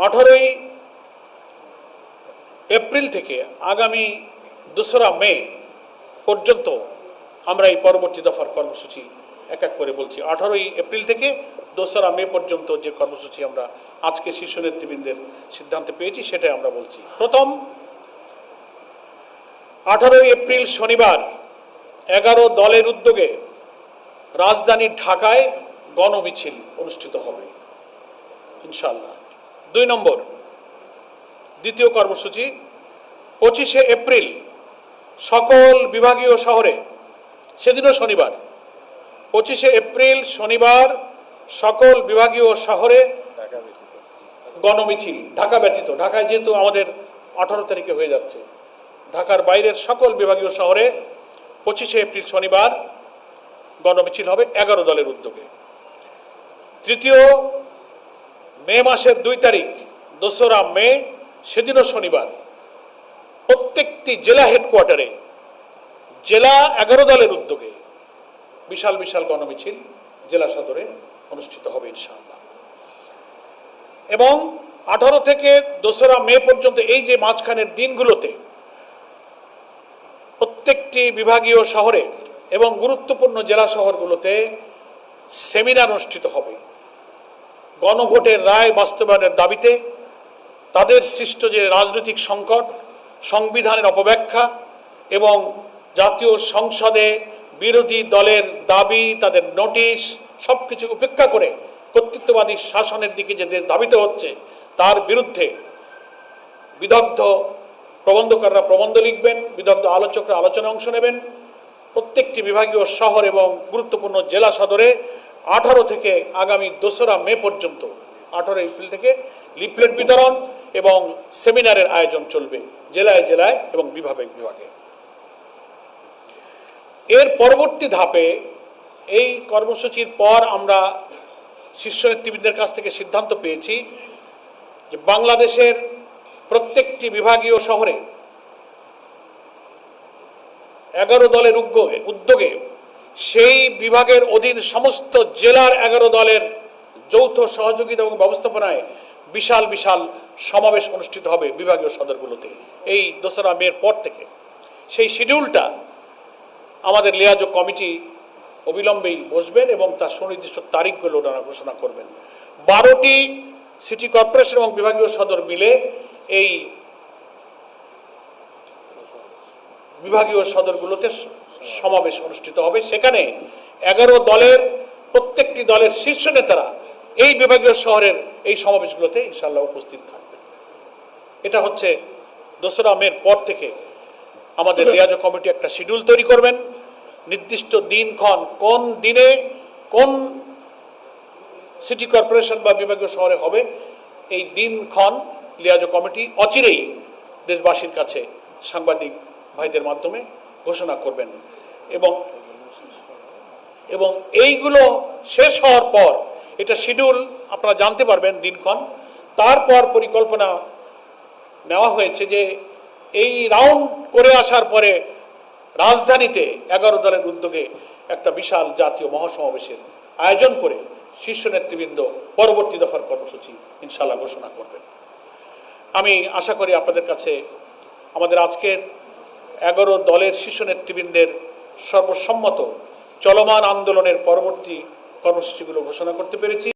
18ই April থেকে আগামী 2রা মে পর্যন্ত আমরা এই পরবর্তী দফার কর্মসূচি এক এক করে বলছি। 18ই এপ্রিল থেকে 2রা মে পর্যন্ত যে কর্মসূচি আমরা আজকে শীর্ষ নেতৃবৃন্দের সিদ্ধান্তে পেয়েছি সেটাই আমরা বলছি। প্রথম, 18ই এপ্রিল শনিবার 11 দলের উদ্যোগে রাজধানী ঢাকায় গণমিছিল অনুষ্ঠিত হবে ইনশাআল্লাহ। 2 নম্বর, দ্বিতীয় কর্মসূচি 25শে এপ্রিল সকল বিভাগীয় শহরে, সেদিনও শনিবার, 25শে এপ্রিল শনিবার সকল বিভাগীয় শহরে গণমিছিল, ঢাকা ব্যতীত। ঢাকায় যেহেতু আমাদের 18 তারিখে হয়ে যাচ্ছে, ঢাকার বাইরের সকল বিভাগীয় শহরে 25শে এপ্রিল শনিবার গণমিছিল হবে 11 দলের উদ্যোগে। তৃতীয়, মে মাসের 2 তারিখ 2রা মে, সেদিনও শনিবার, প্রত্যেকটি জেলা হেডকোয়ার্টারে জেলা 11 দলের উদ্যোগে বিশাল বিশাল গণমিছিল জেলা সদরে অনুষ্ঠিত হবে ইনশাআল্লাহ। এবং 18 থেকে 2রা মে পর্যন্ত এই যে মাঝখানের দিনগুলোতে প্রত্যেকটি বিভাগীয় শহরে এবং গুরুত্বপূর্ণ জেলা শহরগুলোতে সেমিনার অনুষ্ঠিত হবে গণভোটের রায় বাস্তবায়নের দাবিতে, তাদের সৃষ্ট যে রাজনৈতিক সংকট, সংবিধানের অপব্যাখ্যা এবং জাতীয় সংসদে বিরোধী দলের দাবি, তাদের নোটিশ, সবকিছু উপেক্ষা করে কর্তৃত্ববাদী শাসনের দিকে যে দেশ ধাবিত হচ্ছে তার বিরুদ্ধে বিদগ্ধ প্রবন্ধকাররা প্রবন্ধ লিখবেন, বিদগ্ধ আলোচকরা আলোচনায় অংশ নেবেন। প্রত্যেকটি বিভাগীয় শহর এবং গুরুত্বপূর্ণ জেলা সদরে 18 থেকে আগামী 2রা মে পর্যন্ত, 18 এপ্রিল থেকে লিফলেট বিতরণ এবং সেমিনারের আয়োজন চলবে জেলায় জেলায় এবং বিভাগে বিভাগে। এর পরবর্তী ধাপে এই কর্মসূচির পর আমরা শীর্ষ নেতৃবৃন্দের কাছ থেকে সিদ্ধান্ত পেয়েছি যে বাংলাদেশের প্রত্যেকটি বিভাগীয় শহরে 11 দলের উদ্যোগে সেই বিভাগের অধীন সমস্ত জেলার 11 দলের যৌথ সহযোগিতা এবং ব্যবস্থাপনায় বিশাল বিশাল সমাবেশ অনুষ্ঠিত হবে বিভাগীয় সদরগুলোতে এই 2রা মের পর থেকে। সেই শিডিউলটা আমাদের লিয়াজো কমিটি অবিলম্বেই বসবেন এবং তার সুনির্দিষ্ট তারিখগুলো ওনারা ঘোষণা করবেন। 12টি সিটি কর্পোরেশন এবং বিভাগীয় সদর মিলে এই বিভাগীয় সদরগুলোতে সমাবেশ অনুষ্ঠিত হবে। সেখানে 11 দলের প্রত্যেকটি দলের শীর্ষ নেতারা এই বিভাগীয় শহরের এই সমাবেশগুলোতে ইনশাআল্লাহ উপস্থিত থাকবেন। এটা হচ্ছে 2রা মের পর থেকে আমাদের লিয়াজো কমিটি একটা শিডিউল তৈরি করবেন, নির্দিষ্ট দিনক্ষণ কোন দিনে কোন সিটি কর্পোরেশন বা বিভাগীয় শহরে হবে এই দিনক্ষণ লিয়াজো কমিটি অচিরেই দেশবাসীর কাছে সাংবাদিক ভাইদের মাধ্যমে ঘোষণা করবেন। এবং এইগুলো শেষ হওয়ার পর এটা শিডিউল আপনারা জানতে পারবেন দিনক্ষণ। তারপর পরিকল্পনা নেওয়া হয়েছে যে এই রাউন্ড করে আসার পরে রাজধানীতে 11 দলের উদ্যোগে একটা বিশাল জাতীয় মহাসমাবেশের আয়োজন করে শীর্ষ নেতৃবৃন্দ পরবর্তী দফার কর্মসূচি ইনশাআল্লাহ ঘোষণা করবেন। আমি আশা করি আপনাদের কাছে আমাদের আজকের 11 দলের শীর্ষ নেতৃবৃন্দের সর্বসম্মত চলমান আন্দোলনের পরবর্তী কর্মসূচিগুলো ঘোষণা করতে পেরেছি।